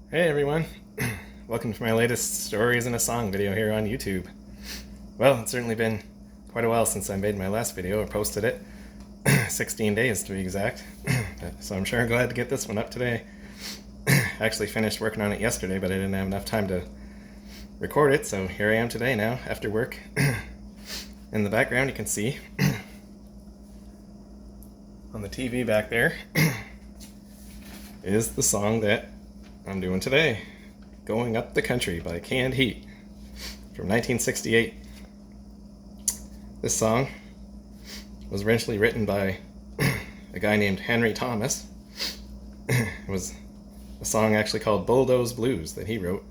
Hey everyone, welcome to my latest Stories in a Song video here on YouTube. Well, it's certainly been quite a while since I made my last video or posted it. 16 days to be exact. So I'm sure glad to get this one up today. I actually finished working on it yesterday, but I didn't have enough time to record it, so here I am today now after work. In the background you can see on the TV back there is the song that I'm doing today, Going Up the Country by Canned Heat from 1968. This song was originally written by a guy named Henry Thomas. It was a song actually called Bull-Doze Blues that he wrote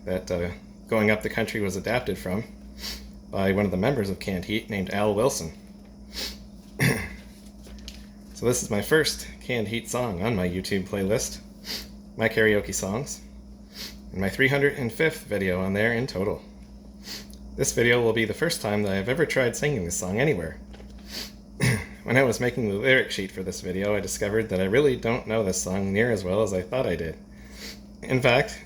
that Going Up the Country was adapted from by one of the members of Canned Heat named Al Wilson. So this is my first Canned Heat song on my YouTube playlist, my karaoke songs, and my 305th video on there in total. This video will be the first time that I've ever tried singing this song anywhere. When I was making the lyric sheet for this video, I discovered that I really don't know this song near as well as I thought I did. In fact,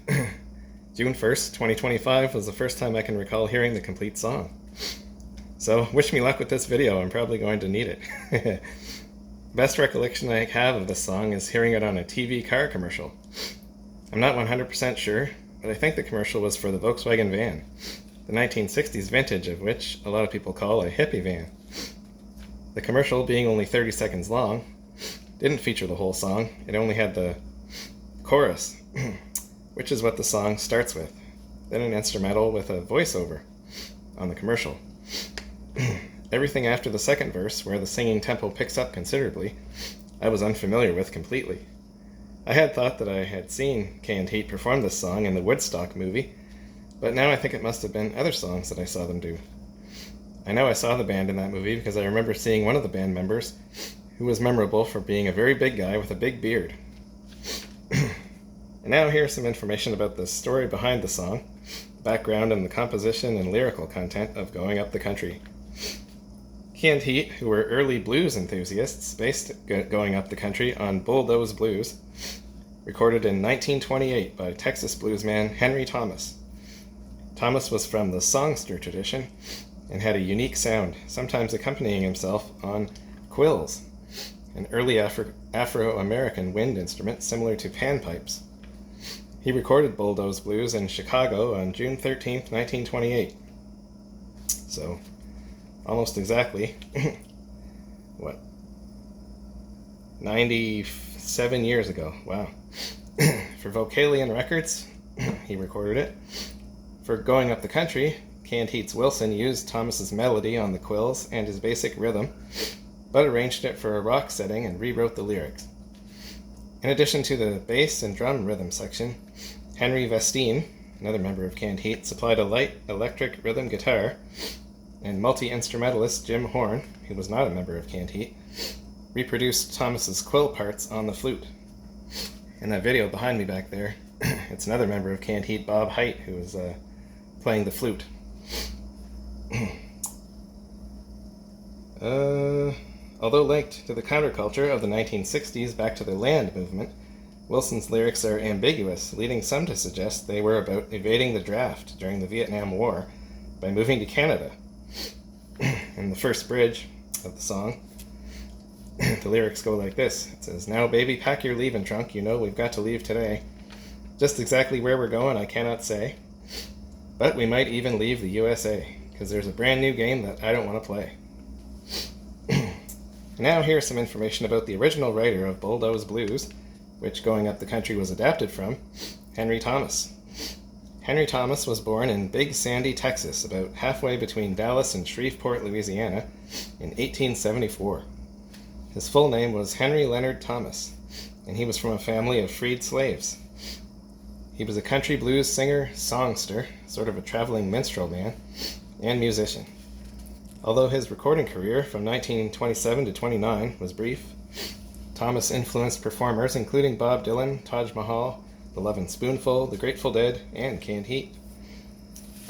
June 1st, 2025 was the first time I can recall hearing the complete song. So wish me luck with this video, I'm probably going to need it. Best recollection I have of this song is hearing it on a TV car commercial. I'm not 100% sure, but I think the commercial was for the Volkswagen van, the 1960s vintage of which a lot of people call a hippie van. The commercial, being only 30 seconds long, didn't feature the whole song. It only had the chorus, which is what the song starts with, then an instrumental with a voiceover on the commercial. Everything after the second verse, where the singing tempo picks up considerably, I was unfamiliar with completely. I had thought that I had seen Canned Heat perform this song in the Woodstock movie, but now I think it must have been other songs that I saw them do. I know I saw the band in that movie because I remember seeing one of the band members who was memorable for being a very big guy with a big beard. And now here's some information about the story behind the song, background and the composition and lyrical content of Going Up the Country. Canned Heat, who were early blues enthusiasts, based Going Up the Country on Bull-Doze Blues, recorded in 1928 by Texas bluesman Henry Thomas. Thomas was from the songster tradition and had a unique sound, sometimes accompanying himself on quills, an early Afro-American wind instrument similar to panpipes. He recorded Bull-Doze Blues in Chicago on June 13, 1928. So, almost exactly, 97 years ago. Wow. For Vocalion Records, he recorded it. For Going Up the Country, Canned Heat's Wilson used Thomas's melody on the quills and his basic rhythm, but arranged it for a rock setting and rewrote the lyrics. In addition to the bass and drum rhythm section, Henry Vestine, another member of Canned Heat, supplied a light electric rhythm guitar, and multi-instrumentalist Jim Horn, who was not a member of Canned Heat, reproduced Thomas's quill parts on the flute. In that video behind me back there, it's another member of Canned Heat, Bob Height, who was playing the flute. Although linked to the counterculture of the 1960s Back to the Land movement, Wilson's lyrics are ambiguous, leading some to suggest they were about evading the draft during the Vietnam War by moving to Canada. In the first bridge of the song, the lyrics go like this. It says, "Now baby, pack your leaving trunk, you know we've got to leave today. Just exactly where we're going I cannot say, but we might even leave the USA, because there's a brand new game that I don't want to play." Now here's some information about the original writer of Bull-Doze Blues, which Going Up the Country was adapted from, Henry Thomas. Henry Thomas was born in Big Sandy, Texas, about halfway between Dallas and Shreveport, Louisiana, in 1874. His full name was Henry Leonard Thomas, and he was from a family of freed slaves. He was a country blues singer, songster, sort of a traveling minstrel man, and musician. Although his recording career from 1927 to 29 was brief, Thomas influenced performers including Bob Dylan, Taj Mahal, The Lovin' Spoonful, The Grateful Dead, and Canned Heat.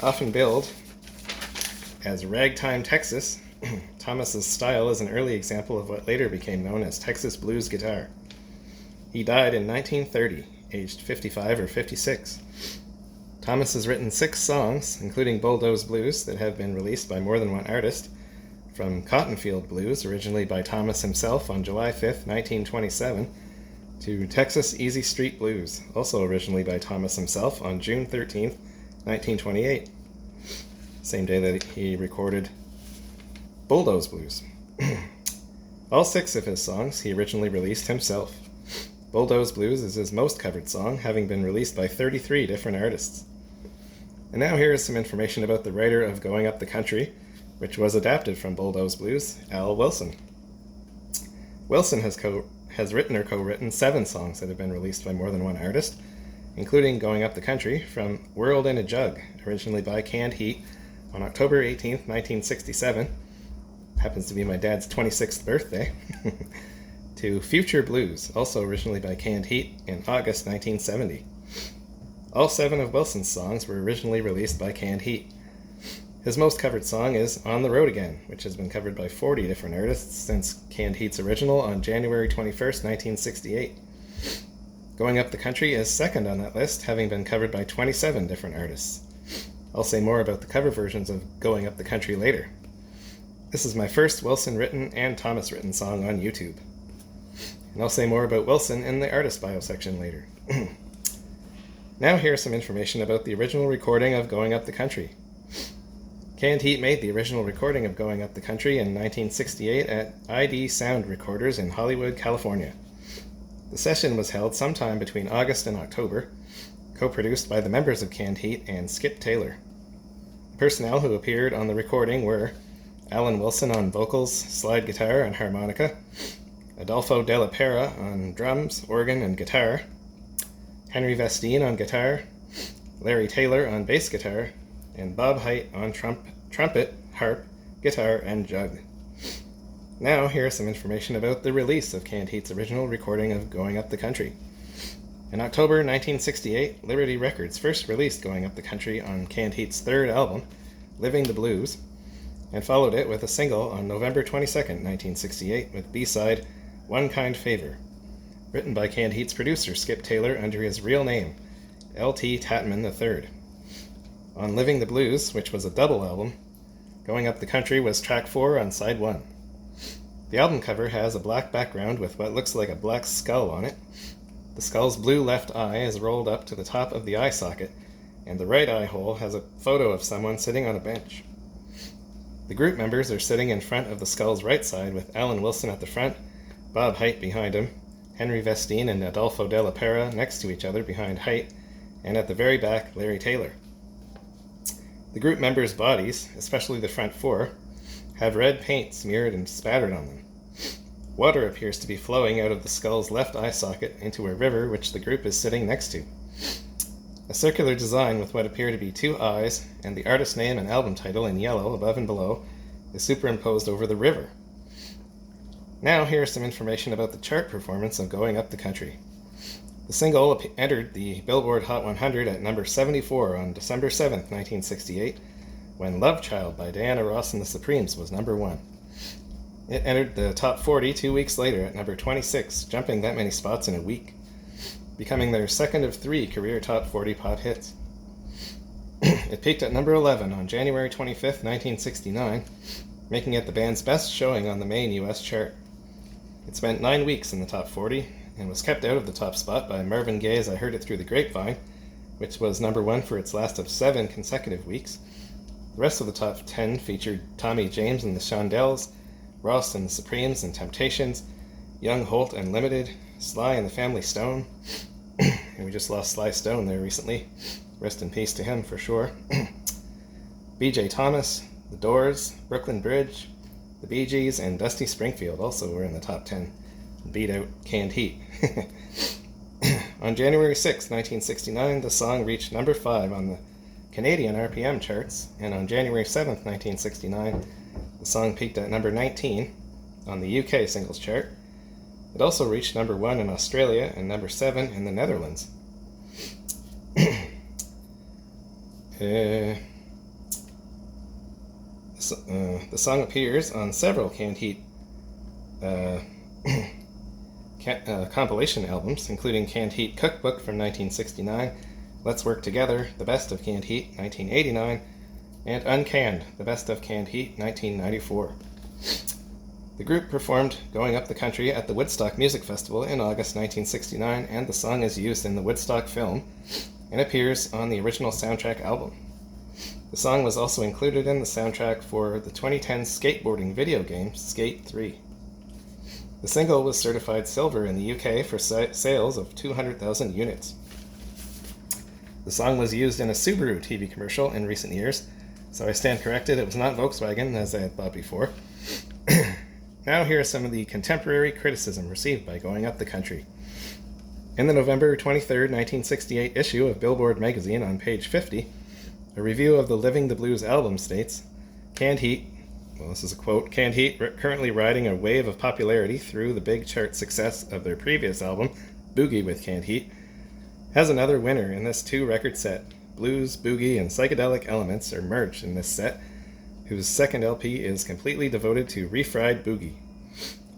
Often billed as Ragtime Texas, Thomas's style is an early example of what later became known as Texas blues guitar. He died in 1930 aged 55 or 56. Thomas has written 6 songs, including Bull-Doze Blues, that have been released by more than one artist, from Cotton Field Blues, originally by Thomas himself on July 5th, 1927, to Texas Easy Street Blues, also originally by Thomas himself on June 13th, 1928, same day that he recorded Bull-Doze Blues. All 6 of his songs he originally released himself. Bull-Doze Blues is his most covered song, having been released by 33 different artists. And now here is some information about the writer of Going Up the Country, which was adapted from Bull-Doze Blues, Al Wilson. Wilson has written or co-written 7 songs that have been released by more than one artist, including Going Up the Country from World in a Jug, originally by Canned Heat on October 18th, 1967. Happens to be my dad's 26th birthday. To Future Blues, also originally by Canned Heat in August 1970. All 7 of Wilson's songs were originally released by Canned Heat. His most covered song is On the Road Again, which has been covered by 40 different artists since Canned Heat's original on January 21st, 1968. Going Up the Country is second on that list, having been covered by 27 different artists. I'll say more about the cover versions of Going Up the Country later. This is my first Wilson-written and Thomas-written song on YouTube. And I'll say more about Wilson in the artist bio section later. Now here's some information about the original recording of Going Up the Country. Canned Heat made the original recording of Going Up the Country in 1968 at ID Sound Recorders in Hollywood, California. The session was held sometime between August and October, co-produced by the members of Canned Heat and Skip Taylor. The personnel who appeared on the recording were Alan Wilson on vocals, slide guitar, and harmonica, Adolfo De La Pera on drums, organ, and guitar, Henry Vestine on guitar, Larry Taylor on bass guitar, and Bob Hite on trumpet, harp, guitar, and jug. Now, here is some information about the release of Canned Heat's original recording of Going Up the Country. In October 1968, Liberty Records first released Going Up the Country on Canned Heat's third album, Living the Blues, and followed it with a single on November 22nd, 1968, with B-side One Kind Favor, written by Canned Heat's producer Skip Taylor under his real name, L.T. Tatman III. On Living the Blues, which was a double album, Going Up the Country was track 4 on side 1. The album cover has a black background with what looks like a black skull on it. The skull's blue left eye is rolled up to the top of the eye socket, and the right eye hole has a photo of someone sitting on a bench. The group members are sitting in front of the skull's right side with Alan Wilson at the front, Bob Hite behind him, Henry Vestine and Adolfo De La Pera next to each other behind Hite, and at the very back, Larry Taylor. The group members' bodies, especially the front 4, have red paint smeared and spattered on them. Water appears to be flowing out of the skull's left eye socket into a river which the group is sitting next to. A circular design with what appear to be 2 eyes and the artist name and album title in yellow above and below is superimposed over the river. Now here's some information about the chart performance of Going Up the Country. The single entered the Billboard Hot 100 at number 74 on December 7th, 1968, when Love Child by Diana Ross and the Supremes was number 1. It entered the top 40 2 weeks later at number 26, jumping that many spots in a week, becoming their second of 3 career top 40 pop hits. It peaked at number 11 on January 25th, 1969, making it the band's best showing on the main US chart. It spent 9 weeks in the top 40, and was kept out of the top spot by Marvin Gaye's I Heard It Through the Grapevine, which was number 1 for its last of 7 consecutive weeks. The rest of the top 10 featured Tommy James and the Shondells, Ross and the Supremes and Temptations, Young Holt and Limited, Sly and the Family Stone, and we just lost Sly Stone there recently. Rest in peace to him for sure. B.J. Thomas, The Doors, Brooklyn Bridge, the Bee Gees, and Dusty Springfield also were in the top 10. Beat out Canned Heat. On January 6, 1969, the song reached number 5 on the Canadian RPM charts, and on January 7, 1969, the song peaked at number 19 on the UK singles chart. It also reached number 1 in Australia and number 7 in the Netherlands. The song appears on several Canned Heat compilation albums, including Canned Heat Cookbook from 1969, Let's Work Together, The Best of Canned Heat, 1989, and Uncanned, The Best of Canned Heat, 1994. The group performed Going Up the Country at the Woodstock Music Festival in August 1969, and the song is used in the Woodstock film and appears on the original soundtrack album. The song was also included in the soundtrack for the 2010 skateboarding video game Skate 3. The single was certified silver in the UK for sales of 200,000 units. The song was used in a Subaru TV commercial in recent years, so I stand corrected, it was not Volkswagen, as I had thought before. Now here are some of the contemporary criticism received by Going Up the Country. In the November 23, 1968 issue of Billboard magazine on page 50, a review of the Living the Blues album states, Canned Heat, well, this is a quote, Canned Heat, currently riding a wave of popularity through the big chart success of their previous album, Boogie with Canned Heat, has another winner in this two-record set. Blues, boogie, and psychedelic elements are merged in this set, whose second LP is completely devoted to refried boogie.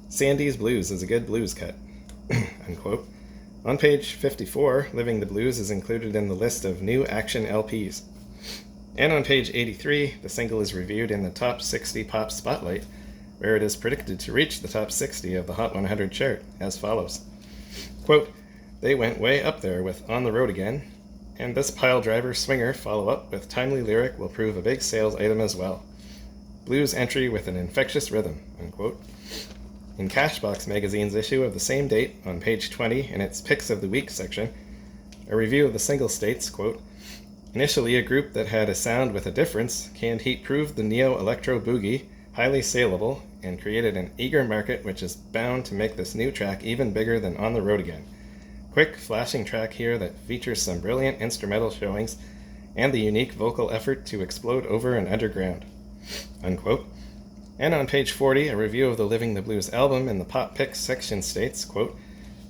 Sandy's Blues is a good blues cut. Unquote. On page 54, Living the Blues is included in the list of new action LPs. And on page 83, the single is reviewed in the Top 60 Pop Spotlight, where it is predicted to reach the top 60 of the Hot 100 chart, as follows. Quote, they went way up there with On the Road Again, and this pile driver swinger follow-up with Timely Lyric will prove a big sales item as well. Blues entry with an infectious rhythm, unquote. In Cashbox magazine's issue of the same date, on page 20, in its Picks of the Week section, a review of the single states, quote, initially a group that had a sound with a difference, Canned Heat proved the neo-electro boogie highly saleable and created an eager market which is bound to make this new track even bigger than On the Road Again. Quick, flashing track here that features some brilliant instrumental showings and the unique vocal effort to explode over and underground. Unquote. And on page 40, a review of the Living the Blues album in the Pop Picks section states, quote,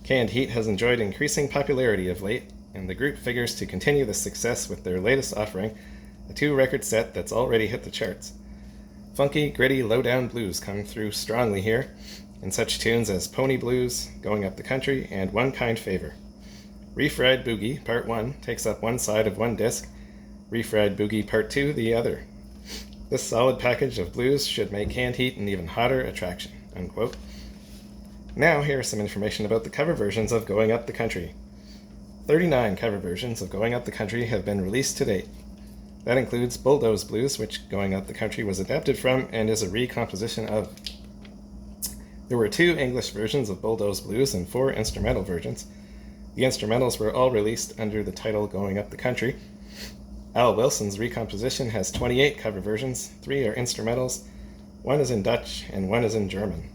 Canned Heat has enjoyed increasing popularity of late, and the group figures to continue the success with their latest offering, a two-record set that's already hit the charts. Funky, gritty, low-down blues come through strongly here, in such tunes as Pony Blues, Going Up the Country, and One Kind Favor. Refried Boogie, Part 1, takes up one side of one disc, Refried Boogie Part 2 the other. This solid package of blues should make Canned Heat an even hotter attraction, unquote. Now here is some information about the cover versions of Going Up the Country. 39 cover versions of Going Up the Country have been released to date. That includes Bull-Doze Blues, which Going Up the Country was adapted from and is a recomposition of. There were 2 English versions of Bull-Doze Blues and 4 instrumental versions. The instrumentals were all released under the title Going Up the Country. Al Wilson's recomposition has 28 cover versions, 3 are instrumentals, 1 is in Dutch, and 1 is in German.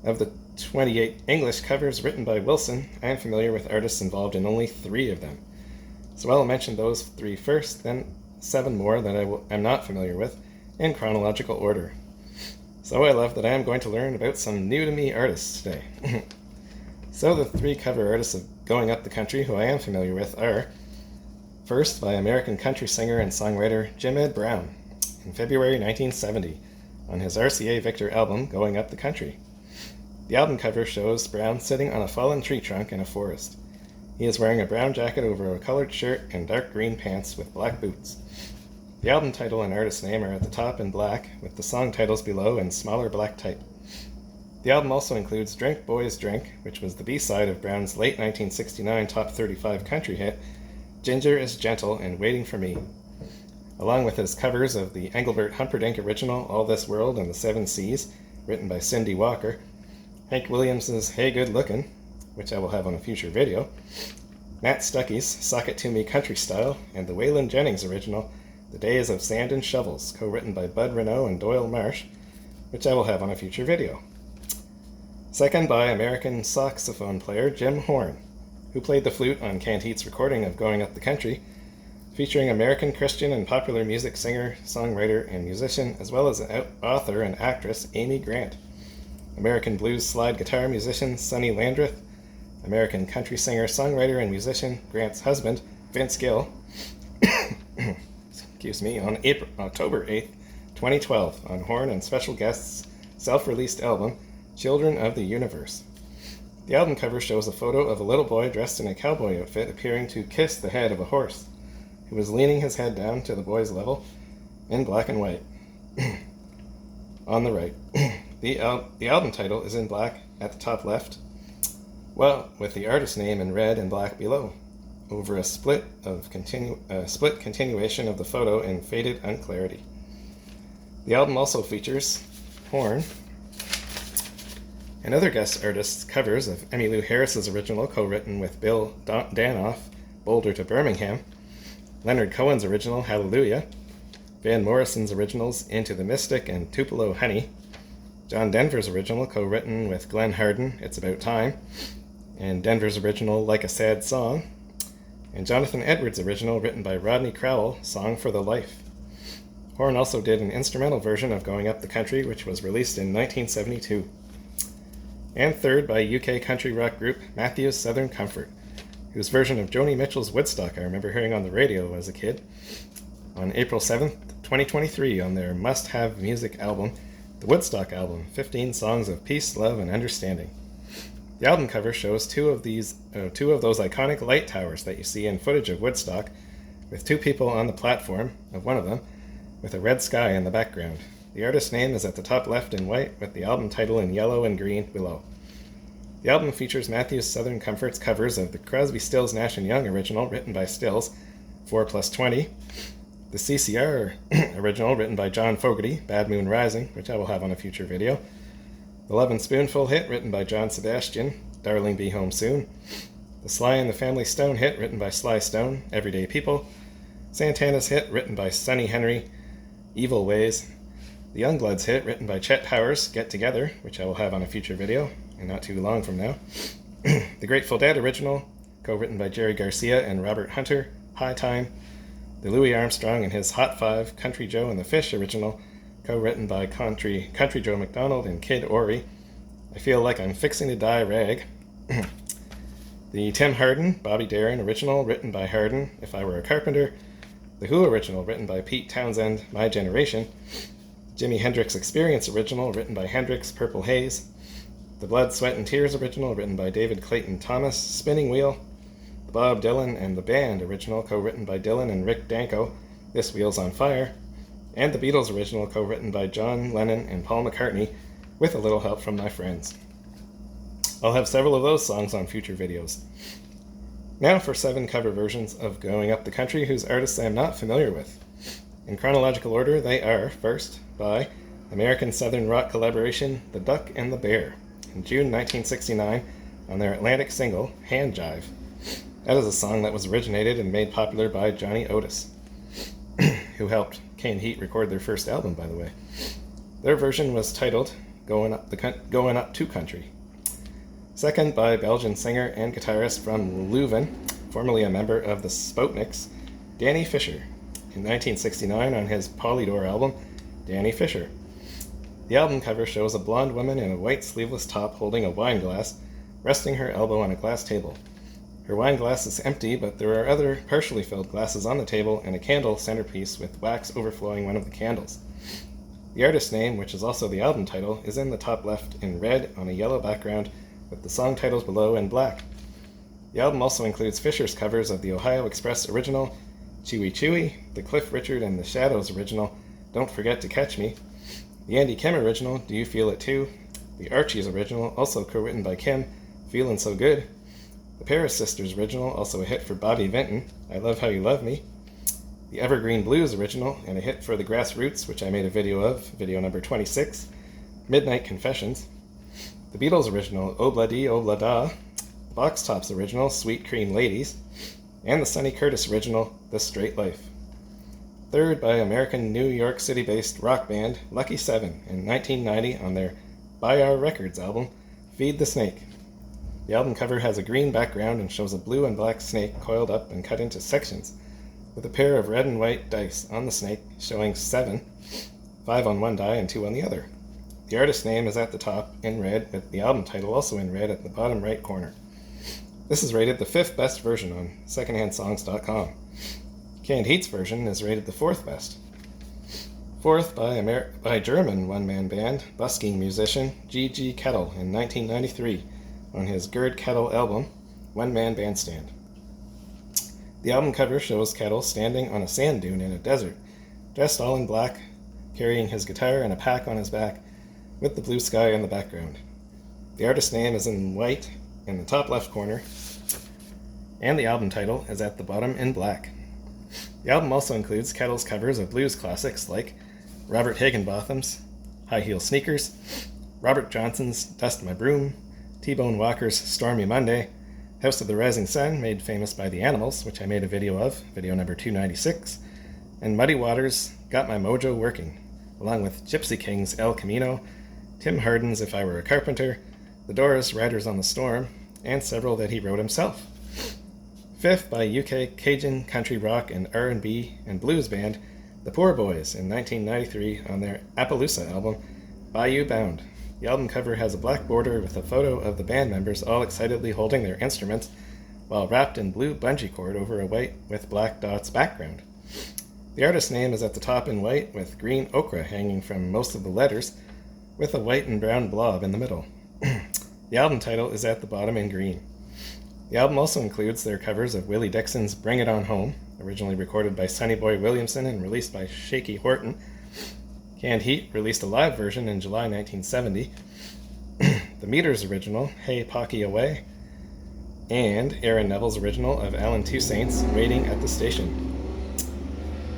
Of the 28 English covers written by Wilson, I am familiar with artists involved in only 3 of them. So I'll mention those 3 first, then 7 more that I'm not familiar with, in chronological order. So I love that I am going to learn about some new-to-me artists today. So the 3 cover artists of Going Up the Country who I am familiar with are, first by American country singer and songwriter Jim Ed Brown, in February 1970, on his RCA Victor album Going Up the Country. The album cover shows Brown sitting on a fallen tree trunk in a forest. He is wearing a brown jacket over a colored shirt and dark green pants with black boots. The album title and artist name are at the top in black, with the song titles below in smaller black type. The album also includes Drink Boys Drink, which was the B-side of Brown's late 1969 top 35 country hit, Ginger is Gentle and Waiting for Me, along with his covers of the Engelbert Humperdinck original All This World and the Seven Seas, written by Cindy Walker, Hank Williams' Hey Good Lookin', which I will have on a future video, Matt Stuckey's Sock It To Me Country Style, and the Waylon Jennings original The Days of Sand and Shovels, co-written by Bud Renault and Doyle Marsh, which I will have on a future video. Second by American saxophone player Jim Horn, who played the flute on Canned Heat's recording of Going Up the Country, featuring American Christian and popular music singer, songwriter, and musician, as well as author and actress Amy Grant, American blues slide guitar musician Sonny Landreth, American country singer, songwriter, and musician Grant's husband, Vince Gill, on October 8th, 2012, on Horn and special guests' self-released album, Children of the Universe. The album cover shows a photo of a little boy dressed in a cowboy outfit appearing to kiss the head of a horse, who was leaning his head down to the boy's level in black and white. On the right. The album title is in black at the top left, well, with the artist name in red and black below, over a split continuation of the photo in faded unclarity. The album also features horn and other guest artists' covers of Emmylou Harris's original co-written with Bill Danoff, Boulder to Birmingham, Leonard Cohen's original Hallelujah, Van Morrison's originals Into the Mystic and Tupelo Honey, John Denver's original co-written with Glenn Hardin, It's About Time, and Denver's original Like a Sad Song, and Jonathan Edwards' original written by Rodney Crowell, Song for the Life. Horn also did an instrumental version of Going Up the Country, which was released in 1972. And third by UK country rock group Matthew's Southern Comfort, whose version of Joni Mitchell's Woodstock I remember hearing on the radio as a kid, on April 7th, 2023, on their must-have music album, the Woodstock album, 15 Songs of Peace, Love, and Understanding. The album cover shows two of those iconic light towers that you see in footage of Woodstock, with two people on the platform of one of them, with a red sky in the background. The artist's name is at the top left in white, with the album title in yellow and green below. The album features Matthew's Southern Comfort's covers of the Crosby, Stills, Nash & Young original written by Stills, 4+20, the CCR original written by John Fogerty, Bad Moon Rising, which I will have on a future video, the Lovin' Spoonful hit written by John Sebastian, Darling Be Home Soon, the Sly and the Family Stone hit written by Sly Stone, Everyday People, Santana's hit written by Sonny Henry, Evil Ways, the Youngbloods hit written by Chet Powers, Get Together, which I will have on a future video, and not too long from now, the Grateful Dead original, co-written by Jerry Garcia and Robert Hunter, High Time, the Louis Armstrong and his Hot Five, Country Joe and the Fish original, co-written by Country Joe McDonald and Kid Ory, I Feel Like I'm Fixing to Die Rag, the Tim Hardin, Bobby Darin original, written by Hardin, If I Were a Carpenter, the Who original, written by Pete Townsend, My Generation, Jimi Hendrix Experience original, written by Hendrix, Purple Haze, the Blood, Sweat and Tears original, written by David Clayton Thomas, Spinning Wheel, the Bob Dylan and the Band original, co-written by Dylan and Rick Danko, This Wheel's on Fire, and the Beatles original, co-written by John Lennon and Paul McCartney, with a little help from my friends. I'll have several of those songs on future videos. Now for 7 cover versions of Going Up the Country whose artists I am not familiar with. In chronological order, they are, first, by American Southern rock collaboration The Duck and the Bear, in June 1969 on their Atlantic single, Hand Jive. That is a song that was originated and made popular by Johnny Otis, who helped Kane Heat record their first album, by the way. Their version was titled Going Up to Country. Second, by Belgian singer and guitarist from Leuven, formerly a member of the Sputniks, Danny Fisher, in 1969 on his Polydor album, Danny Fisher. The album cover shows a blonde woman in a white sleeveless top holding a wine glass, resting her elbow on a glass table. Her wine glass is empty, but there are other partially filled glasses on the table and a candle centerpiece with wax overflowing one of the candles. The artist's name, which is also the album title, is in the top left in red on a yellow background with the song titles below in black. The album also includes Fisher's covers of the Ohio Express original, Chewy Chewy, the Cliff Richard and the Shadows original, Don't Forget to Catch Me, the Andy Kim original, Do You Feel It Too, the Archies original, also co-written by Kim, Feelin' So Good, the Paris Sisters original, also a hit for Bobby Vinton, I Love How You Love Me, the Evergreen Blues original, and a hit for the Grassroots, which I made a video of, video number 26, Midnight Confessions, the Beatles original, Obla Dee Obla Da, the Box Tops original, Sweet Cream Ladies, and the Sonny Curtis original, The Straight Life. Third, by American New York City-based rock band Lucky 7 in 1990 on their Buy Our Records album, Feed the Snake. The album cover has a green background and shows a blue and black snake coiled up and cut into sections, with a pair of red and white dice on the snake showing 7, 5 on one die and 2 on the other. The artist's name is at the top in red, with the album title also in red at the bottom right corner. This is rated the 5th best version on secondhandsongs.com. Canned Heat's version is rated the 4th best. Fourth, by German one-man band, busking musician G.G. Kettle in 1993 on his Gerd Kettle album, One Man Bandstand. The album cover shows Kettle standing on a sand dune in a desert, dressed all in black, carrying his guitar and a pack on his back, with the blue sky in the background. The artist's name is in white in the top left corner, and the album title is at the bottom in black. The album also includes Kettle's covers of blues classics like Robert Higginbotham's High Heel Sneakers, Robert Johnson's Dust My Broom, T-Bone Walker's Stormy Monday, House of the Rising Sun, made famous by the Animals, which I made a video of, video number 296, and Muddy Waters' Got My Mojo Working, along with Gypsy King's El Camino, Tim Hardin's If I Were a Carpenter, The Doors' Riders on the Storm, and several that he wrote himself. Fifth by UK Cajun country rock and R&B and blues band The Poor Boys in 1993 on their Appaloosa album Bayou Bound. The album cover has a black border with a photo of the band members all excitedly holding their instruments while wrapped in blue bungee cord over a white with black dots background. The artist's name is at the top in white with green ochre hanging from most of the letters with a white and brown blob in the middle. The album title is at the bottom in green. The album also includes their covers of Willie Dixon's Bring It On Home, originally recorded by Sonny Boy Williamson and released by Shaky Horton. Canned Heat released a live version in July 1970. The Meters original, Hey Pocky Away, and Aaron Neville's original of Alan Toussaint's Waiting at the Station.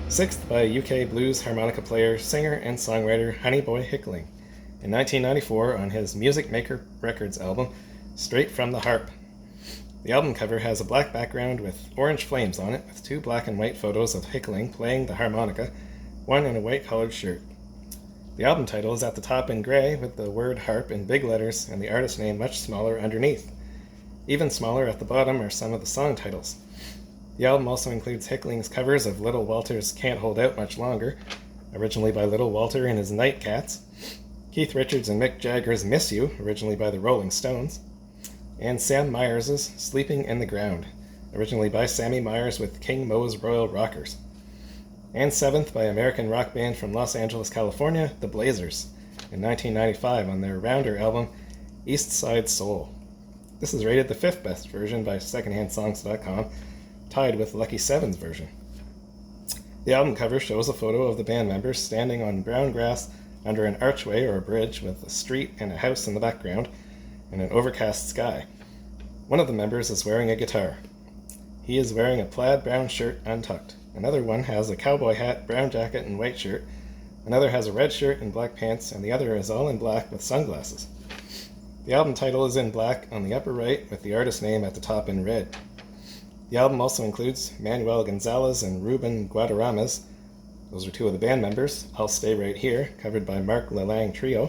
Sixth by UK blues harmonica player, singer, and songwriter Honey Boy Hickling in 1994 on his Music Maker Records album, Straight from the Harp. The album cover has a black background with orange flames on it, with two black and white photos of Hickling playing the harmonica, one in a white collared shirt. The album title is at the top in gray with the word harp in big letters and the artist's name much smaller underneath. Even smaller at the bottom are some of the song titles. The album also includes Hickling's covers of Little Walter's Can't Hold Out Much Longer, originally by Little Walter and his Nightcats, Keith Richards and Mick Jagger's Miss You, originally by the Rolling Stones, and Sam Myers' Sleeping in the Ground, originally by Sammy Myers with King Mo's Royal Rockers. And seventh by American rock band from Los Angeles, California, The Blazers, in 1995 on their Rounder album, East Side Soul. This is rated the fifth best version by secondhandsongs.com, tied with Lucky Seven's version. The album cover shows a photo of the band members standing on brown grass under an archway or a bridge with a street and a house in the background and an overcast sky. One of the members is wearing a guitar. He is wearing a plaid brown shirt untucked. Another one has a cowboy hat, brown jacket, and white shirt. Another has a red shirt and black pants, and the other is all in black with sunglasses. The album title is in black on the upper right with the artist's name at the top in red. The album also includes Manuel Gonzalez and Ruben Guadaramas. Those are two of the band members. I'll Stay Right Here, covered by Mark Lelang Trio,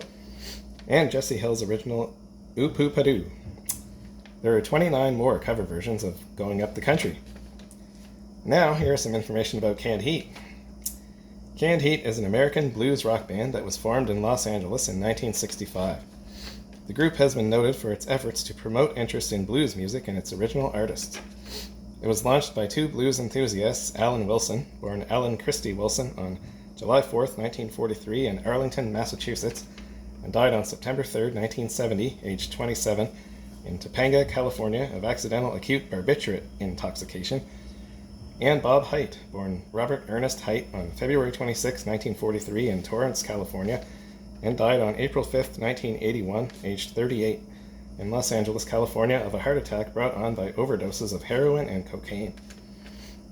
and Jesse Hill's original Oopoo Padoo. There are 29 more cover versions of Going Up the Country. Now, here are some information about Canned Heat. Canned Heat is an American blues rock band that was formed in Los Angeles in 1965. The group has been noted for its efforts to promote interest in blues music and its original artists. It was launched by two blues enthusiasts, Alan Wilson, born Alan Christie Wilson on July 4, 1943 in Arlington, Massachusetts, and died on September 3, 1970, aged 27, in Topanga, California, of accidental acute barbiturate intoxication, and Bob Haidt, born Robert Ernest Haidt on February 26, 1943 in Torrance, California, and died on April 5, 1981, aged 38, in Los Angeles, California, of a heart attack brought on by overdoses of heroin and cocaine.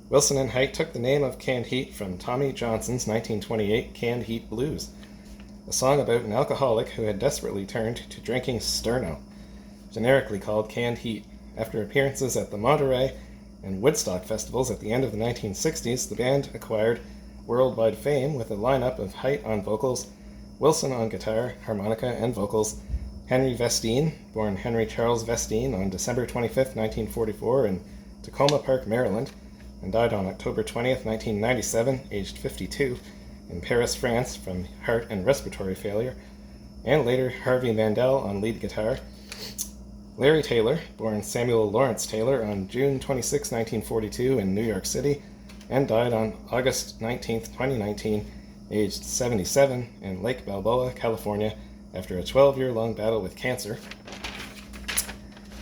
Wilson and Haidt took the name of Canned Heat from Tommy Johnson's 1928 Canned Heat Blues, a song about an alcoholic who had desperately turned to drinking Sterno, generically called Canned Heat. After appearances at the Monterey and Woodstock festivals at the end of the 1960s, the band acquired worldwide fame with a lineup of Haidt on vocals, Wilson on guitar, harmonica, and vocals, Henry Vestine, born Henry Charles Vestine on December 25, 1944 in Tacoma Park, Maryland, and died on October 20, 1997, aged 52, in Paris, France, from heart and respiratory failure, and later Harvey Mandel on lead guitar, Larry Taylor, born Samuel Lawrence Taylor on June 26, 1942 in New York City, and died on August 19, 2019, aged 77, in Lake Balboa, California, after a 12-year-long battle with cancer.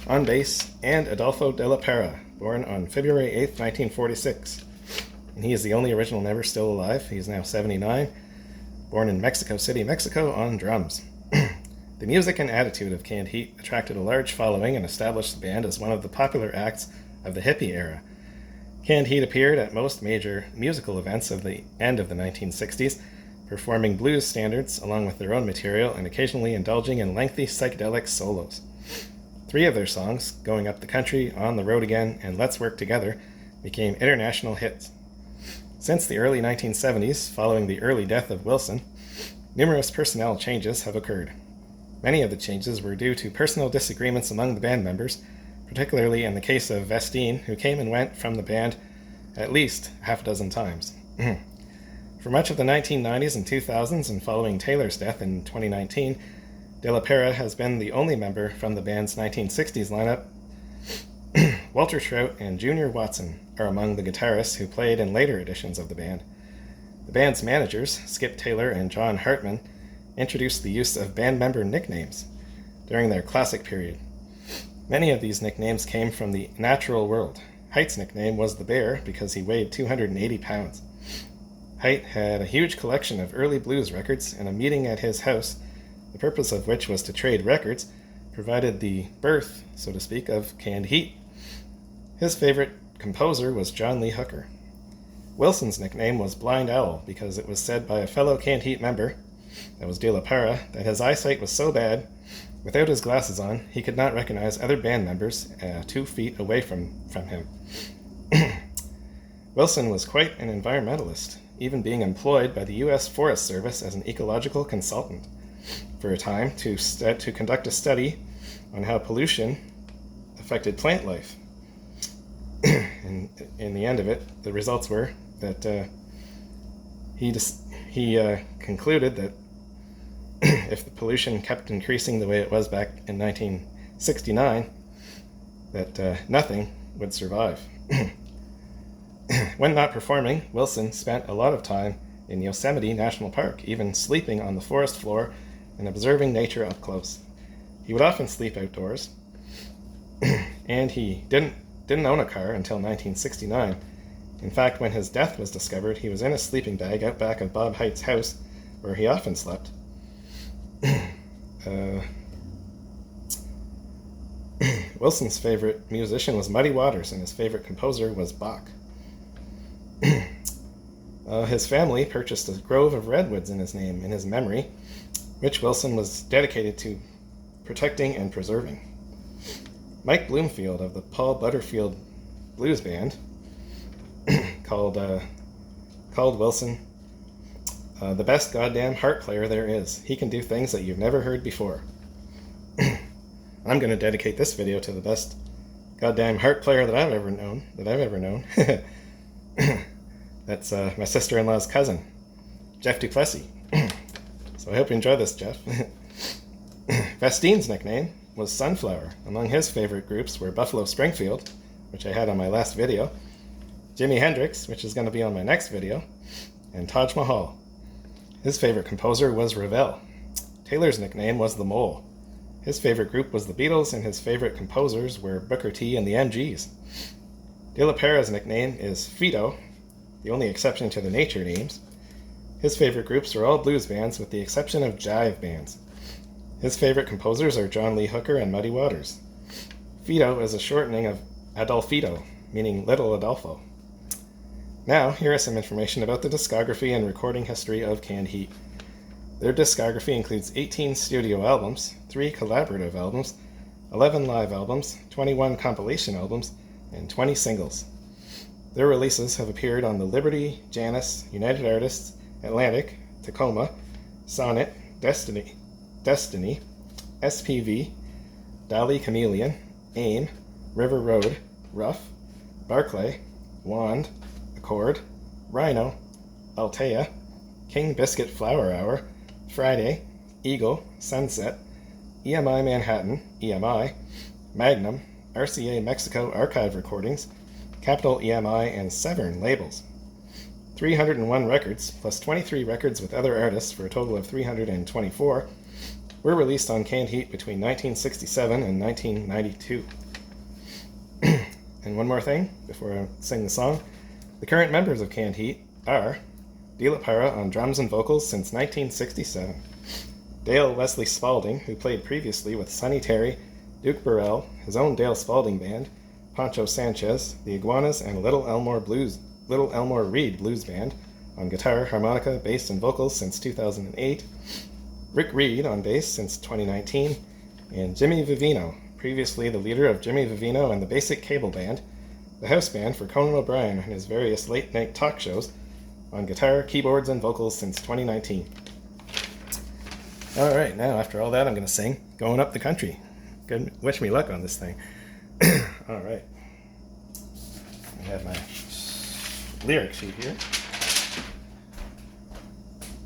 on bass, and Adolfo de la Parra, born on February 8th, 1946. And he is the only original member still alive. He is now 79, born in Mexico City, Mexico, on drums. The music and attitude of Canned Heat attracted a large following and established the band as one of the popular acts of the hippie era. Canned Heat appeared at most major musical events of the end of the 1960s, performing blues standards along with their own material and occasionally indulging in lengthy psychedelic solos. 3 of their songs, Going Up the Country, On the Road Again, and Let's Work Together, became international hits. Since the early 1970s, following the early death of Wilson, numerous personnel changes have occurred. Many of the changes were due to personal disagreements among the band members, particularly in the case of Vestine, who came and went from the band at least half a dozen times. For much of the 1990s and 2000s, and following Taylor's death in 2019, De La Parra has been the only member from the band's 1960s lineup. Walter Trout and Junior Watson are among the guitarists who played in later editions of the band. The band's managers, Skip Taylor and John Hartman, introduced the use of band member nicknames during their classic period. Many of these nicknames came from the natural world. Haight's nickname was the Bear because he weighed 280 pounds. Haight had a huge collection of early blues records, and a meeting at his house, the purpose of which was to trade records, provided the birth, so to speak, of Canned Heat. His favorite composer was John Lee Hooker. Wilson's nickname was Blind Owl because it was said by a fellow Canned Heat member, that was De La Parra, that his eyesight was so bad, without his glasses on, he could not recognize other band members 2 feet away from him. Wilson was quite an environmentalist, even being employed by the US Forest Service as an ecological consultant for a time to conduct a study on how pollution affected plant life. And in the end of it, the results were that he concluded that if the pollution kept increasing the way it was back in 1969, that nothing would survive. When not performing, Wilson spent a lot of time in Yosemite National Park, even sleeping on the forest floor and observing nature up close. He would often sleep outdoors, and he didn't own a car until 1969. In fact, when his death was discovered, he was in a sleeping bag out back of Bob Haight's house, where he often slept. Wilson's favorite musician was Muddy Waters, and his favorite composer was Bach. His family purchased a grove of redwoods in his name, in his memory, which Wilson was dedicated to protecting and preserving. Mike Bloomfield of the Paul Butterfield Blues Band called Wilson the best goddamn harp player there is. He can do things that you've never heard before. I'm going to dedicate this video to the best goddamn harp player that I've ever known. That's my sister-in-law's cousin, Jeff Duplessis. So I hope you enjoy this, Jeff. Vestine's nickname was Sunflower. Among his favorite groups were Buffalo Springfield, which I had on my last video, Jimi Hendrix, which is going to be on my next video, and Taj Mahal. His favorite composer was Ravel. Taylor's nickname was The Mole. His favorite group was the Beatles, and his favorite composers were Booker T and the MGs. De La Parra's nickname is Fido, the only exception to the nature names. His favorite groups are all blues bands with the exception of jive bands. His favorite composers are John Lee Hooker and Muddy Waters. Fido is a shortening of Adolfito, meaning Little Adolfo. Now, here is some information about the discography and recording history of Canned Heat. Their discography includes 18 studio albums, 3 collaborative albums, 11 live albums, 21 compilation albums, and 20 singles. Their releases have appeared on the Liberty, Janus, United Artists, Atlantic, Tacoma, Sonnet, Destiny, SPV, Dolly Chameleon, AIM, River Road, Rough, Barclay, Wand, Accord, Rhino, Altea, King Biscuit Flower Hour, Friday, Eagle, Sunset, EMI Manhattan, EMI, Magnum, RCA Mexico Archive Recordings, Capital EMI, and Severn labels. 301 records, plus 23 records with other artists for a total of 324. were released on Canned Heat between 1967 and 1992. And one more thing before I sing the song. The current members of Canned Heat are Dila Para on drums and vocals since 1967, Dale Wesley Spaulding, who played previously with Sonny Terry, Duke Burrell, his own Dale Spaulding Band, Pancho Sanchez, the Iguanas, and Little Elmore Reed Blues Band on guitar, harmonica, bass, and vocals since 2008, Rick Reed on bass since 2019, and Jimmy Vivino, previously the leader of Jimmy Vivino and the Basic Cable Band, the house band for Conan O'Brien and his various late-night talk shows, on guitar, keyboards, and vocals since 2019. Alright, now after all that I'm going to sing Going Up the Country. Good, wish me luck on this thing. Alright. I have my lyric sheet here.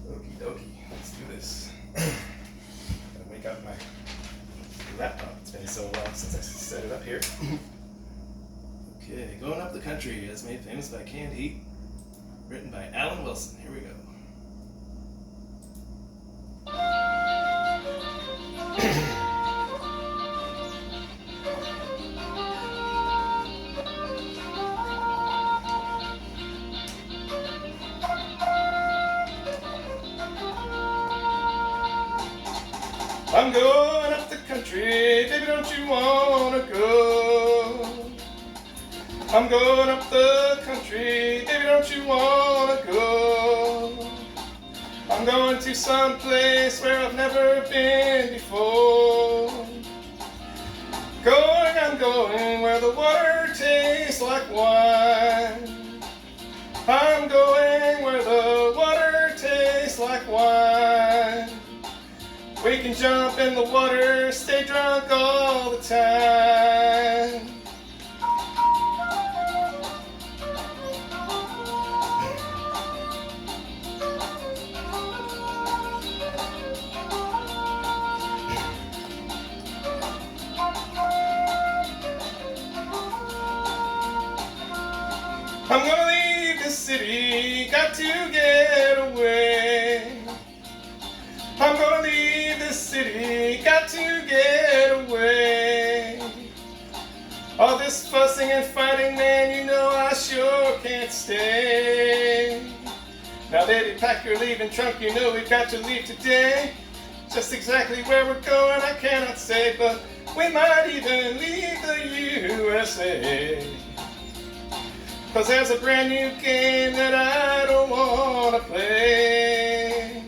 Okie dokie, let's do this. Gotta wake up my laptop. It's been so long since I set it up here. Okay, Going Up the Country is made famous by Canned Heat. Written by Alan Wilson. Here we go. I'm going up the country, baby, don't you wanna go? I'm going up the country, baby, don't you wanna go? I'm going to some place where I've never been before. I'm going where the water tastes like wine. I'm going where the water tastes like wine. We can jump in the water, stay drunk all the time. I'm gonna leave the city, got to get away. I'm gonna leave the city, got to get away. All this fussing and fighting, man, you know I sure can't stay. Now baby, pack your leaving trunk, you know we've got to leave today. Just exactly where we're going I cannot say, but we might even leave the USA. 'Cause there's a brand new game that I don't wanna play.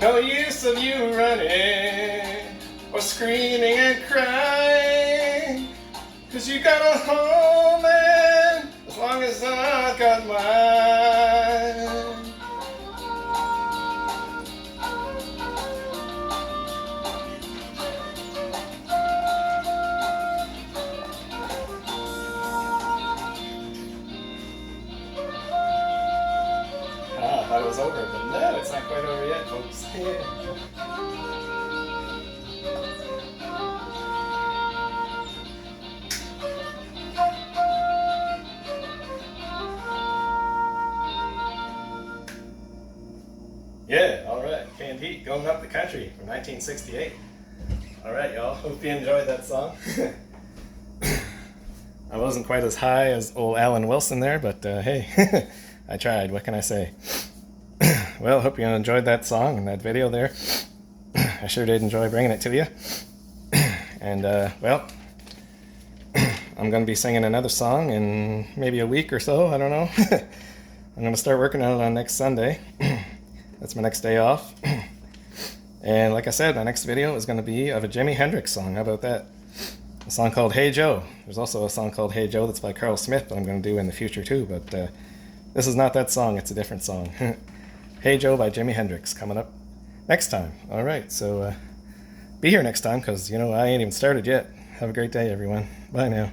No use of you running or screaming and crying, 'cause you got a home, man, as long as I got mine. I thought it was over, but no, it's not quite over yet, folks. Yeah, alright. Canned Heat, Going Up the Country from 1968. Alright, y'all. Hope you enjoyed that song. I wasn't quite as high as old Alan Wilson there, but hey, I tried. What can I say? Well, hope you enjoyed that song and that video there. I sure did enjoy bringing it to you. And, well, I'm going to be singing another song in maybe a week or so. I don't know. I'm going to start working on it on next Sunday. That's my next day off. And like I said, my next video is going to be of a Jimi Hendrix song. How about that? A song called Hey Joe. There's also a song called Hey Joe that's by Carl Smith that I'm going to do in the future too, but this is not that song, it's a different song. Hey Joe by Jimi Hendrix coming up next time. Alright, so be here next time because, you know, I ain't even started yet. Have a great day, everyone. Bye now.